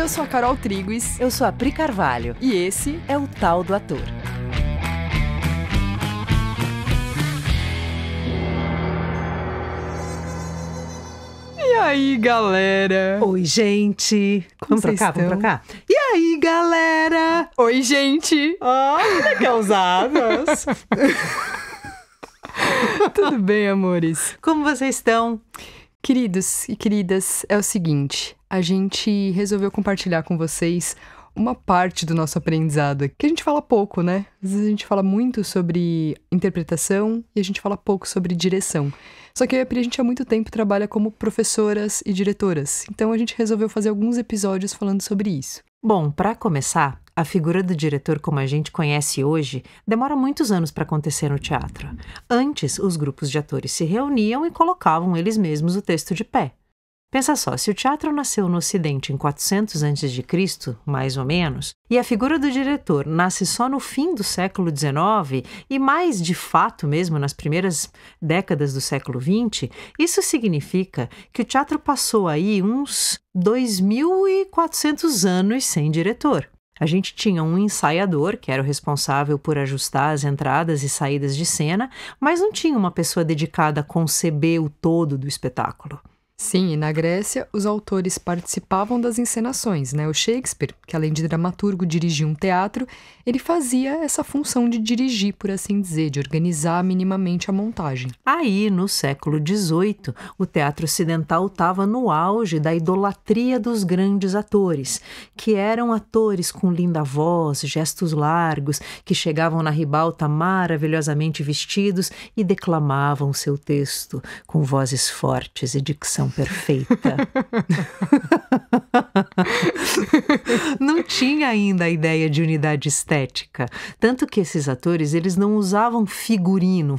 sou a Carol Triguis. Eu sou a Pri Carvalho. E esse é o Tal do Ator. E aí, galera? Oi, gente. Vamos trocar? E aí, galera? Oi, gente. Olha que ousadas. Tudo bem, amores? Como vocês estão? Queridos e queridas, é o seguinte, a gente resolveu compartilhar com vocês uma parte do nosso aprendizado, que a gente fala pouco, né? Às vezes a gente fala muito sobre interpretação e a gente fala pouco sobre direção. Só que eu e a Pri, a gente há muito tempo trabalha como professoras e diretoras, então a gente resolveu fazer alguns episódios falando sobre isso. Bom, para começar, a figura do diretor como a gente conhece hoje demora muitos anos para acontecer no teatro. Antes, os grupos de atores se reuniam e colocavam eles mesmos o texto de pé. Pensa só, se o teatro nasceu no Ocidente em 400 a.C., mais ou menos, e a figura do diretor nasce só no fim do século XIX e mais de fato mesmo nas primeiras décadas do século XX, isso significa que o teatro passou aí uns 2.400 anos sem diretor. A gente tinha um ensaiador, que era o responsável por ajustar as entradas e saídas de cena, mas não tinha uma pessoa dedicada a conceber o todo do espetáculo. Sim, e na Grécia, os autores participavam das encenações, né? O Shakespeare, que além de dramaturgo dirigia um teatro, ele fazia essa função de dirigir, por assim dizer, de organizar minimamente a montagem. Aí, no século XVIII, o teatro ocidental estava no auge da idolatria dos grandes atores, que eram atores com linda voz, gestos largos, que chegavam na ribalta maravilhosamente vestidos e declamavam seu texto com vozes fortes e dicção perfeita. Não tinha ainda a ideia de unidade estética, tanto que esses atores eles não usavam figurino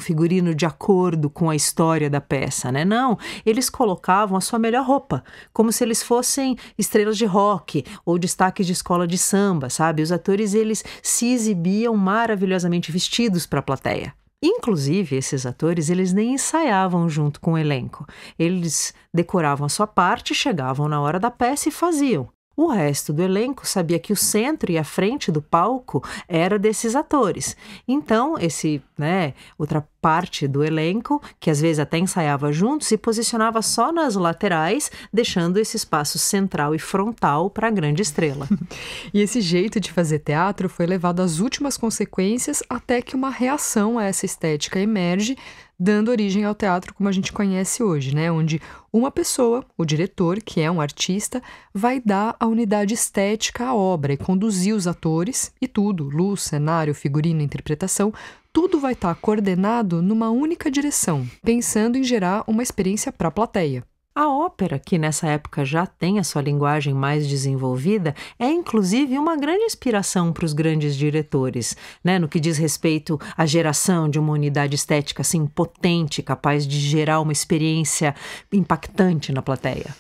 de acordo com a história da peça, né? Não, eles colocavam a sua melhor roupa, como se eles fossem estrelas de rock ou destaques de escola de samba, sabe? Os atores eles se exibiam maravilhosamente vestidos para a plateia. Inclusive, esses atores, eles nem ensaiavam junto com o elenco. Eles decoravam a sua parte, chegavam na hora da peça e faziam. O resto do elenco sabia que o centro e a frente do palco era desses atores. Então, outra parte do elenco, que às vezes até ensaiava junto, se posicionava só nas laterais, deixando esse espaço central e frontal para a grande estrela. E esse jeito de fazer teatro foi levado às últimas consequências até que uma reação a essa estética emerge, dando origem ao teatro como a gente conhece hoje, né? Onde uma pessoa, o diretor, que é um artista, vai dar a unidade estética à obra e conduzir os atores e tudo, luz, cenário, figurino, interpretação, tudo vai estar coordenado numa única direção, pensando em gerar uma experiência para a plateia. A ópera, que nessa época já tem a sua linguagem mais desenvolvida, é inclusive uma grande inspiração para os grandes diretores, né? No que diz respeito à geração de uma unidade estética assim potente, capaz de gerar uma experiência impactante na plateia.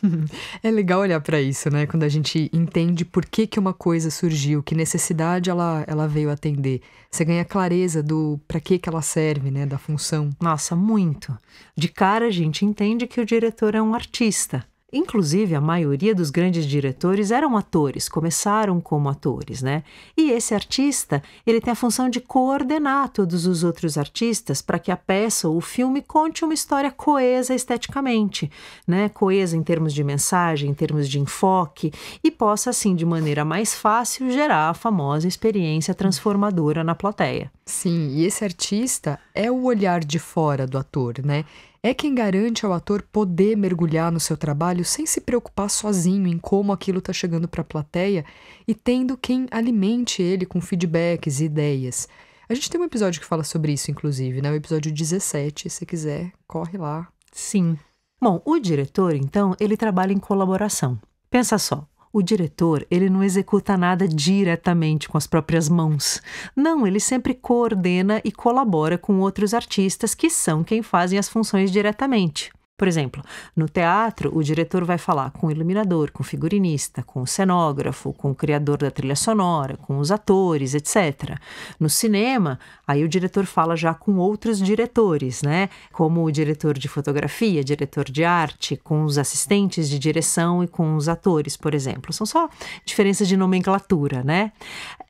É legal olhar para isso, né? Quando a gente entende por que uma coisa surgiu, que necessidade ela veio atender. Você ganha clareza do para que ela serve, né? Da função. Nossa, muito. De cara a gente entende que o diretor é um artista. Inclusive, a maioria dos grandes diretores eram atores, começaram como atores, né? E esse artista, ele tem a função de coordenar todos os outros artistas para que a peça ou o filme conte uma história coesa esteticamente, né? Coesa em termos de mensagem, em termos de enfoque, e possa, assim, de maneira mais fácil, gerar a famosa experiência transformadora na plateia. Sim, e esse artista é o olhar de fora do ator, né? É quem garante ao ator poder mergulhar no seu trabalho sem se preocupar sozinho em como aquilo está chegando para a plateia e tendo quem alimente ele com feedbacks e ideias. A gente tem um episódio que fala sobre isso, inclusive, né? O episódio 17, se quiser, corre lá. Sim. Bom, o diretor, então, ele trabalha em colaboração. Pensa só. O diretor, ele não executa nada diretamente com as próprias mãos. Não, ele sempre coordena e colabora com outros artistas que são quem fazem as funções diretamente. Por exemplo, no teatro, o diretor vai falar com o iluminador, com o figurinista, com o cenógrafo, com o criador da trilha sonora, com os atores, etc. No cinema, aí o diretor fala já com outros diretores, né? Como o diretor de fotografia, diretor de arte, com os assistentes de direção e com os atores, por exemplo. São só diferenças de nomenclatura, né?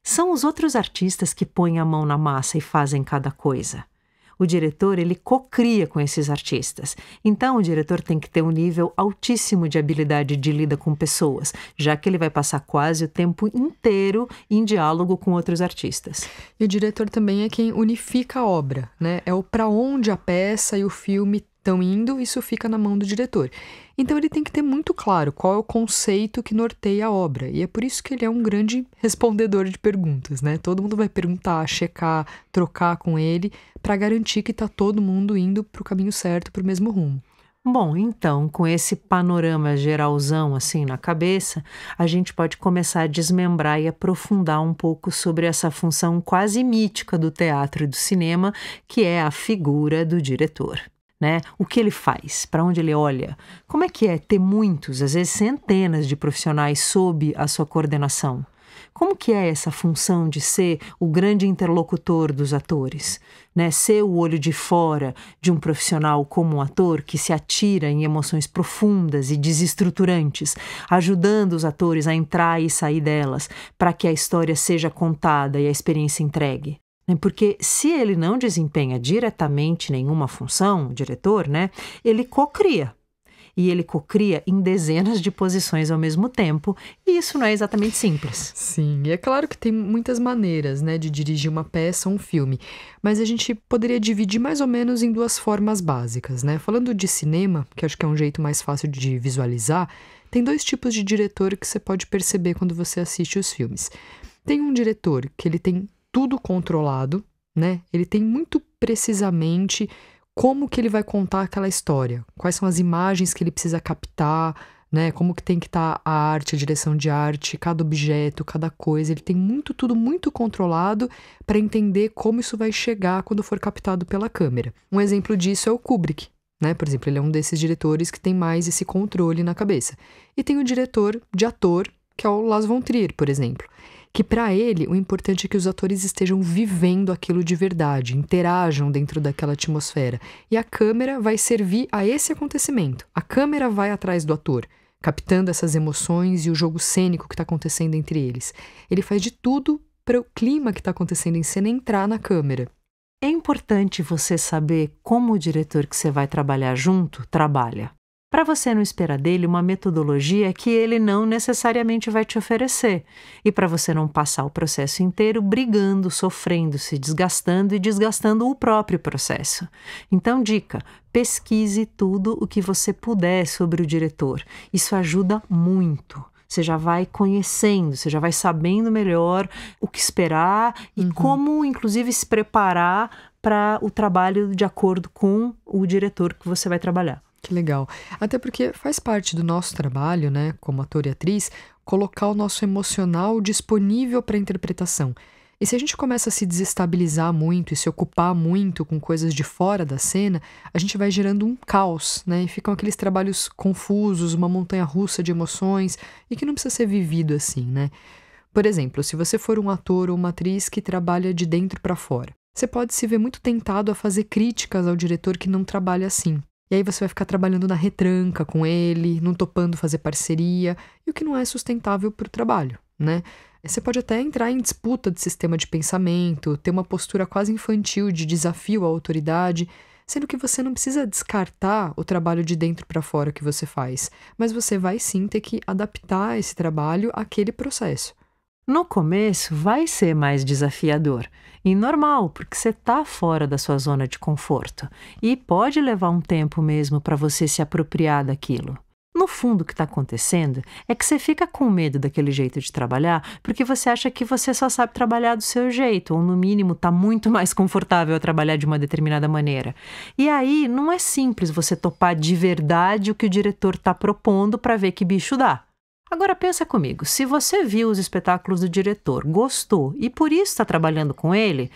São os outros artistas que põem a mão na massa e fazem cada coisa. O diretor, ele cocria com esses artistas. Então, o diretor tem que ter um nível altíssimo de habilidade de lida com pessoas, já que ele vai passar quase o tempo inteiro em diálogo com outros artistas. E o diretor também é quem unifica a obra, né? É o para onde a peça e o filme estão indo, isso fica na mão do diretor. Então ele tem que ter muito claro qual é o conceito que norteia a obra. E é por isso que ele é um grande respondedor de perguntas, né? Todo mundo vai perguntar, checar, trocar com ele para garantir que está todo mundo indo para o caminho certo, para o mesmo rumo. Bom, então, com esse panorama geralzão assim na cabeça, a gente pode começar a desmembrar e aprofundar um pouco sobre essa função quase mítica do teatro e do cinema, que é a figura do diretor. Né? O que ele faz? Para onde ele olha? Como é que é ter muitos, às vezes centenas de profissionais sob a sua coordenação? Como que é essa função de ser o grande interlocutor dos atores? Né? Ser o olho de fora de um profissional como um ator que se atira em emoções profundas e desestruturantes, ajudando os atores a entrar e sair delas para que a história seja contada e a experiência entregue. Porque se ele não desempenha diretamente nenhuma função, o diretor, né, ele cocria. E ele cocria em dezenas de posições ao mesmo tempo, e isso não é exatamente simples. Sim, e é claro que tem muitas maneiras, né, de dirigir uma peça ou um filme, mas a gente poderia dividir mais ou menos em duas formas básicas, né? Falando de cinema, que acho que é um jeito mais fácil de visualizar, tem dois tipos de diretor que você pode perceber quando você assiste os filmes. Tem um diretor que ele tem tudo controlado, né? Ele tem muito precisamente como que ele vai contar aquela história, quais são as imagens que ele precisa captar, né? Como que tem que estar a arte, a direção de arte, cada objeto, cada coisa. Ele tem tudo muito controlado para entender como isso vai chegar quando for captado pela câmera. Um exemplo disso é o Kubrick, né? Por exemplo, ele é um desses diretores que tem mais esse controle na cabeça. E tem o diretor de ator, que é o Lars von Trier, por exemplo, que para ele o importante é que os atores estejam vivendo aquilo de verdade, interajam dentro daquela atmosfera. E a câmera vai servir a esse acontecimento. A câmera vai atrás do ator, captando essas emoções e o jogo cênico que está acontecendo entre eles. Ele faz de tudo para o clima que está acontecendo em cena entrar na câmera. É importante você saber como o diretor que você vai trabalhar junto trabalha. Para você não esperar dele uma metodologia que ele não necessariamente vai te oferecer. E para você não passar o processo inteiro brigando, sofrendo, se desgastando e desgastando o próprio processo. Então, dica, pesquise tudo o que você puder sobre o diretor. Isso ajuda muito. Você já vai conhecendo, você já vai sabendo melhor o que esperar e como, inclusive, se preparar para o trabalho de acordo com o diretor que você vai trabalhar. Que legal. Até porque faz parte do nosso trabalho, né, como ator e atriz, colocar o nosso emocional disponível para interpretação. E se a gente começa a se desestabilizar muito e se ocupar muito com coisas de fora da cena, a gente vai gerando um caos, né? E ficam aqueles trabalhos confusos, uma montanha-russa de emoções, e que não precisa ser vivido assim, né? Por exemplo, se você for um ator ou uma atriz que trabalha de dentro para fora, você pode se ver muito tentado a fazer críticas ao diretor que não trabalha assim. E aí você vai ficar trabalhando na retranca com ele, não topando fazer parceria, e o que não é sustentável para o trabalho, né? Você pode até entrar em disputa de sistema de pensamento, ter uma postura quase infantil de desafio à autoridade, sendo que você não precisa descartar o trabalho de dentro para fora que você faz, mas você vai sim ter que adaptar esse trabalho àquele processo. No começo vai ser mais desafiador e normal, porque você está fora da sua zona de conforto e pode levar um tempo mesmo para você se apropriar daquilo. No fundo, o que está acontecendo é que você fica com medo daquele jeito de trabalhar porque você acha que você só sabe trabalhar do seu jeito ou, no mínimo, está muito mais confortável a trabalhar de uma determinada maneira. E aí não é simples você topar de verdade o que o diretor está propondo para ver que bicho dá. Agora pensa comigo, se você viu os espetáculos do diretor, gostou e por isso está trabalhando com ele,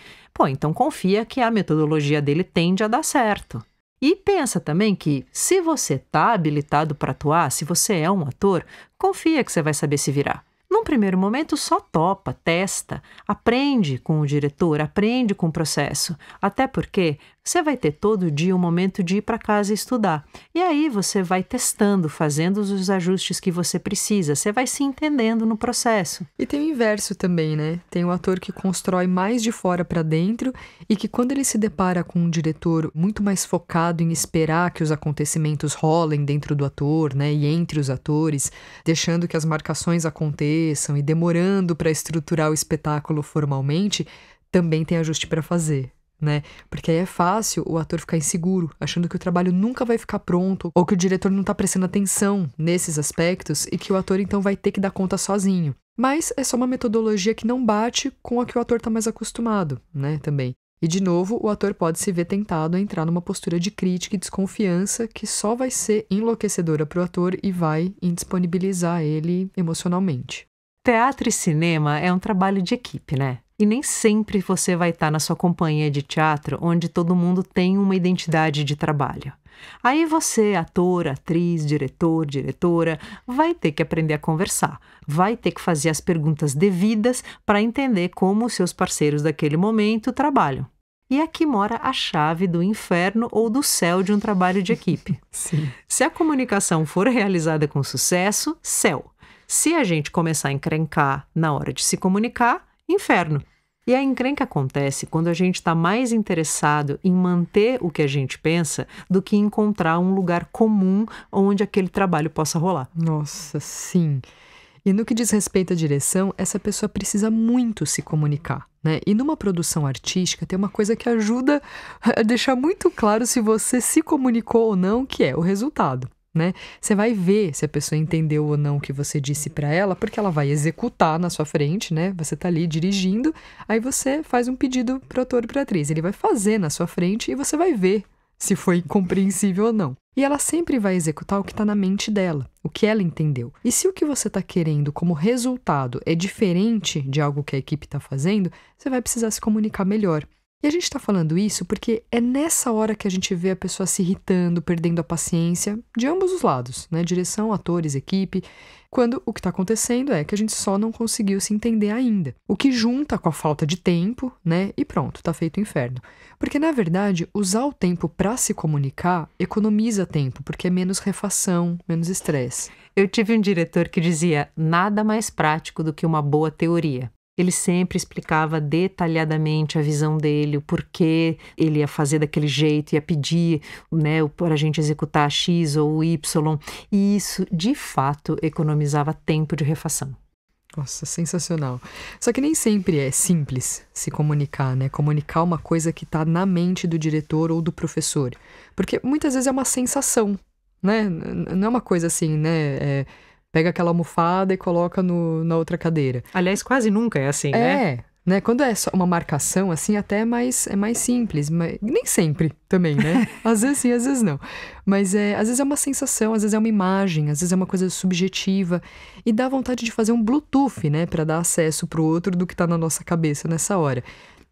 então confia que a metodologia dele tende a dar certo. E pensa também que, se você está habilitado para atuar, se você é um ator, confia que você vai saber se virar. Num primeiro momento, só topa, testa, aprende com o diretor, aprende com o processo. Até porque você vai ter todo dia um momento de ir para casa e estudar. E aí você vai testando, fazendo os ajustes que você precisa. Você vai se entendendo no processo. E tem o inverso também, né? Tem o ator que constrói mais de fora para dentro e que quando ele se depara com um diretor muito mais focado em esperar que os acontecimentos rolem dentro do ator, né? E entre os atores, deixando que as marcações aconteçam e demorando para estruturar o espetáculo formalmente, também tem ajuste para fazer. Né? Porque aí é fácil o ator ficar inseguro, achando que o trabalho nunca vai ficar pronto ou que o diretor não está prestando atenção nesses aspectos e que o ator então vai ter que dar conta sozinho. Mas é só uma metodologia que não bate com a que o ator está mais acostumado, né, também. E de novo, o ator pode se ver tentado a entrar numa postura de crítica e desconfiança que só vai ser enlouquecedora para o ator e vai indisponibilizar ele emocionalmente. Teatro e cinema é um trabalho de equipe, né? E nem sempre você vai estar na sua companhia de teatro onde todo mundo tem uma identidade de trabalho. Aí você, ator, atriz, diretor, diretora, vai ter que aprender a conversar, vai ter que fazer as perguntas devidas para entender como os seus parceiros daquele momento trabalham. E aqui mora a chave do inferno ou do céu de um trabalho de equipe. Sim. Se a comunicação for realizada com sucesso, céu. Se a gente começar a encrencar na hora de se comunicar, inferno. E a encrenca acontece quando a gente está mais interessado em manter o que a gente pensa do que encontrar um lugar comum onde aquele trabalho possa rolar. Nossa, sim. E no que diz respeito à direção, essa pessoa precisa muito se comunicar, né? E numa produção artística tem uma coisa que ajuda a deixar muito claro se você se comunicou ou não, que é o resultado. Né? Você vai ver se a pessoa entendeu ou não o que você disse para ela, porque ela vai executar na sua frente, né? Você tá ali dirigindo, aí você faz um pedido pro ator e pra atriz. Ele vai fazer na sua frente e você vai ver se foi compreensível ou não. E ela sempre vai executar o que tá na mente dela, o que ela entendeu. E se o que você tá querendo como resultado é diferente de algo que a equipe tá fazendo, você vai precisar se comunicar melhor. E a gente está falando isso porque é nessa hora que a gente vê a pessoa se irritando, perdendo a paciência de ambos os lados, né? Direção, atores, equipe, quando o que está acontecendo é que a gente só não conseguiu se entender ainda. O que junta com a falta de tempo, né? E pronto, tá feito o inferno. Porque, na verdade, usar o tempo para se comunicar economiza tempo, porque é menos refação, menos estresse. Eu tive um diretor que dizia nada mais prático do que uma boa teoria. Ele sempre explicava detalhadamente a visão dele, o porquê ele ia fazer daquele jeito, ia pedir, né, para a gente executar X ou Y. E isso, de fato, economizava tempo de refação. Nossa, sensacional. Só que nem sempre é simples se comunicar, né? Comunicar uma coisa que está na mente do diretor ou do professor. Porque muitas vezes é uma sensação, né? Não é uma coisa assim, né? Pega aquela almofada e coloca na outra cadeira. Aliás, quase nunca é assim, né? Né? Quando é só uma marcação, assim, até é mais simples. Mas nem sempre também, né? Às vezes sim, às vezes não. Mas às vezes é uma sensação, às vezes é uma imagem, às vezes é uma coisa subjetiva. E dá vontade de fazer um Bluetooth, né? Para dar acesso pro outro do que tá na nossa cabeça nessa hora.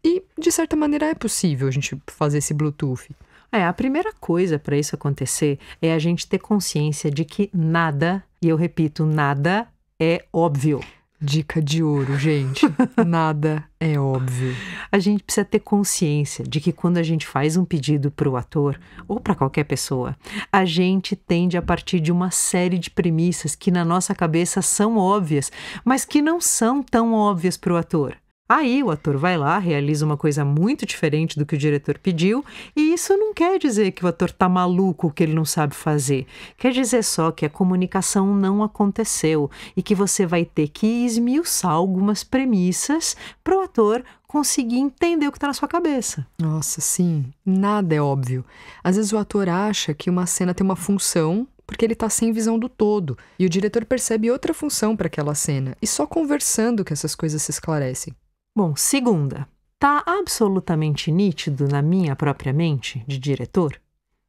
E, de certa maneira, é possível a gente fazer esse Bluetooth. A primeira coisa para isso acontecer é a gente ter consciência de que nada, e eu repito, nada é óbvio. Dica de ouro, gente. Nada é óbvio. A gente precisa ter consciência de que quando a gente faz um pedido para o ator, ou para qualquer pessoa, a gente tende a partir de uma série de premissas que na nossa cabeça são óbvias, mas que não são tão óbvias para o ator. Aí o ator vai lá, realiza uma coisa muito diferente do que o diretor pediu, e isso não quer dizer que o ator tá maluco, que ele não sabe fazer. Quer dizer só que a comunicação não aconteceu e que você vai ter que esmiuçar algumas premissas para o ator conseguir entender o que está na sua cabeça. Nossa, sim. Nada é óbvio. Às vezes o ator acha que uma cena tem uma função porque ele está sem visão do todo, e o diretor percebe outra função para aquela cena, e só conversando que essas coisas se esclarecem. Bom, segunda, tá absolutamente nítido na minha própria mente de diretor?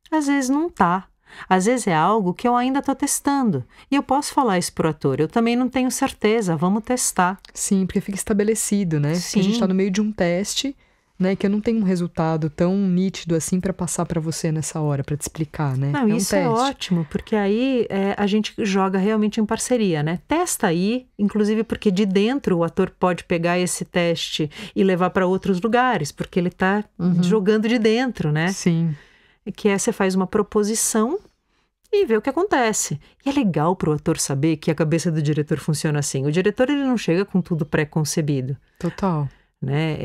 Às vezes não tá. Às vezes é algo que eu ainda tô testando. E eu posso falar isso pro ator, eu também não tenho certeza, vamos testar. Sim, porque fica estabelecido, né? Sim. Que a gente tá no meio de um teste né? Que eu não tenho um resultado tão nítido assim para passar para você nessa hora, para te explicar, né? Não, isso é ótimo, porque aí a gente joga realmente em parceria, né? Testa aí, inclusive porque de dentro o ator pode pegar esse teste e levar para outros lugares, porque ele está jogando de dentro, né? Sim. Que você faz uma proposição e vê o que acontece. E é legal para o ator saber que a cabeça do diretor funciona assim. O diretor, ele não chega com tudo pré-concebido. Total. Né?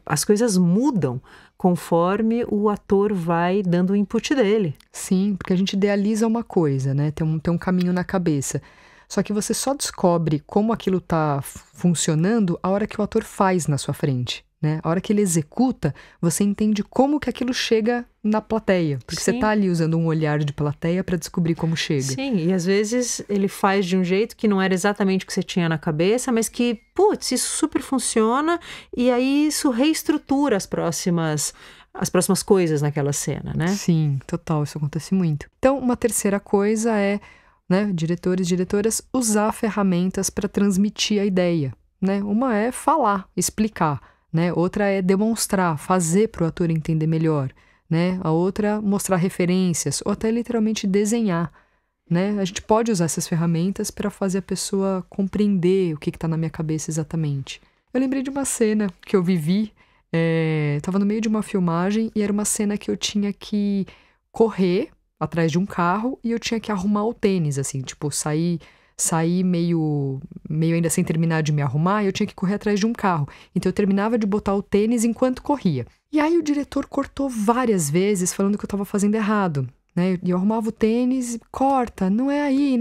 As coisas mudam conforme o ator vai dando o input dele. Sim, porque a gente idealiza uma coisa, né? Tem um caminho na cabeça. Só que você só descobre como aquilo está funcionando a hora que o ator faz na sua frente, né? A hora que ele executa, você entende como que aquilo chega na plateia. Porque você está ali usando um olhar de plateia para descobrir como chega. Sim, e às vezes ele faz de um jeito que não era exatamente o que você tinha na cabeça, mas que, putz, isso super funciona, e aí isso reestrutura as próximas coisas naquela cena, né? Sim, total, isso acontece muito. Então, uma terceira coisa é, né, diretores e diretoras, usar ferramentas para transmitir a ideia, né? Uma é falar, explicar, né? Outra é demonstrar, fazer para o ator entender melhor, né? A outra, mostrar referências, ou até literalmente desenhar, né? A gente pode usar essas ferramentas para fazer a pessoa compreender o que está na minha cabeça exatamente. Eu lembrei de uma cena que eu vivi, estava no meio de uma filmagem e era uma cena que eu tinha que correr atrás de um carro e eu tinha que arrumar o tênis, assim, tipo, sair meio ainda sem terminar de me arrumar, e eu tinha que correr atrás de um carro. Então eu terminava de botar o tênis enquanto corria. E aí o diretor cortou várias vezes falando que eu estava fazendo errado, né? E eu arrumava o tênis, corta, não é aí,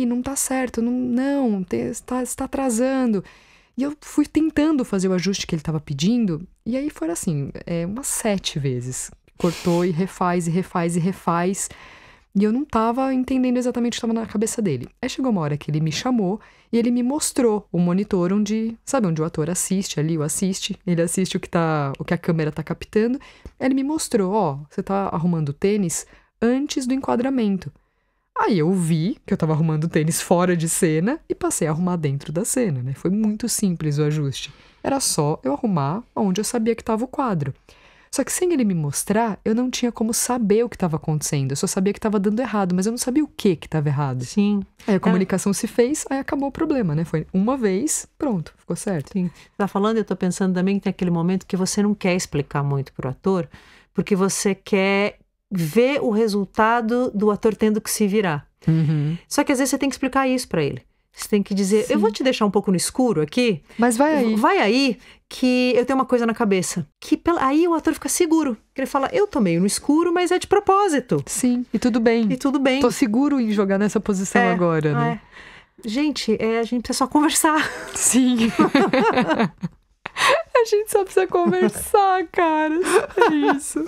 não tá certo, não, está atrasando. E eu fui tentando fazer o ajuste que ele estava pedindo, e aí foi assim, umas 7 vezes. Cortou e refaz, e refaz, e refaz. E eu não estava entendendo exatamente o que estava na cabeça dele. Aí chegou uma hora que ele me chamou e ele me mostrou o monitor onde o ator assiste ali, ele assiste o que a câmera está captando. Aí ele me mostrou, você está arrumando o tênis antes do enquadramento. Aí eu vi que eu estava arrumando o tênis fora de cena e passei a arrumar dentro da cena, né? Foi muito simples o ajuste. Era só eu arrumar onde eu sabia que estava o quadro. Só que sem ele me mostrar, eu não tinha como saber o que estava acontecendo. Eu só sabia que estava dando errado, mas eu não sabia o que estava errado. Sim. Aí a comunicação se fez, aí acabou o problema, né? Foi uma vez, pronto, ficou certo. Sim. Tá falando, eu tô pensando também que tem aquele momento que você não quer explicar muito pro ator, porque você quer ver o resultado do ator tendo que se virar. Só que às vezes você tem que explicar isso para ele. Você tem que dizer, eu vou te deixar um pouco no escuro aqui. Mas vai aí. Vai aí que eu tenho uma coisa na cabeça. Aí o ator fica seguro. Que ele fala, eu tô meio no escuro, mas é de propósito. Sim, e tudo bem. Tô seguro em jogar nessa posição agora, né? Gente, a gente precisa só conversar. Sim. A gente só precisa conversar, cara. É isso.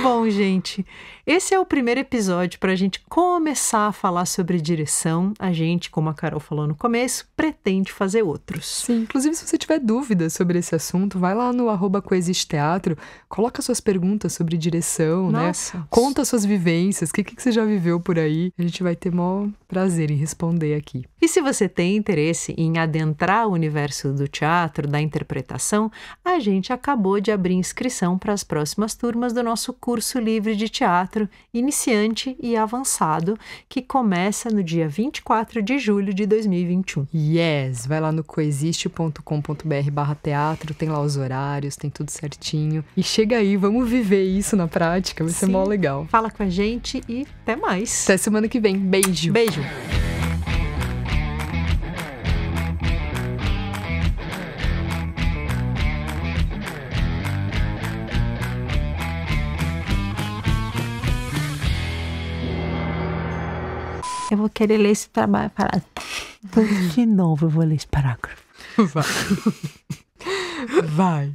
Bom, gente, esse é o primeiro episódio para a gente começar a falar sobre direção. A gente, como a Carol falou no começo, pretende fazer outros. Sim, inclusive se você tiver dúvidas sobre esse assunto, vai lá no @coexistteatro, coloca suas perguntas sobre direção, Nossa. né? Conta suas vivências, o que você já viveu por aí. A gente vai ter maior prazer em responder aqui. E se você tem interesse em adentrar o universo do teatro, da interpretação, a gente acabou de abrir inscrição para as próximas turmas do nosso curso livre de teatro, iniciante e avançado, que começa no dia 24 de julho de 2021. Yes! Vai lá no coexiste.com.br/teatro, tem lá os horários, tem tudo certinho. E chega aí, vamos viver isso na prática, vai ser mó legal. Fala com a gente e até mais. Até semana que vem. Beijo! Beijo! Eu vou querer ler esse trabalho de novo, eu vou ler esse parágrafo. Vai. Vai.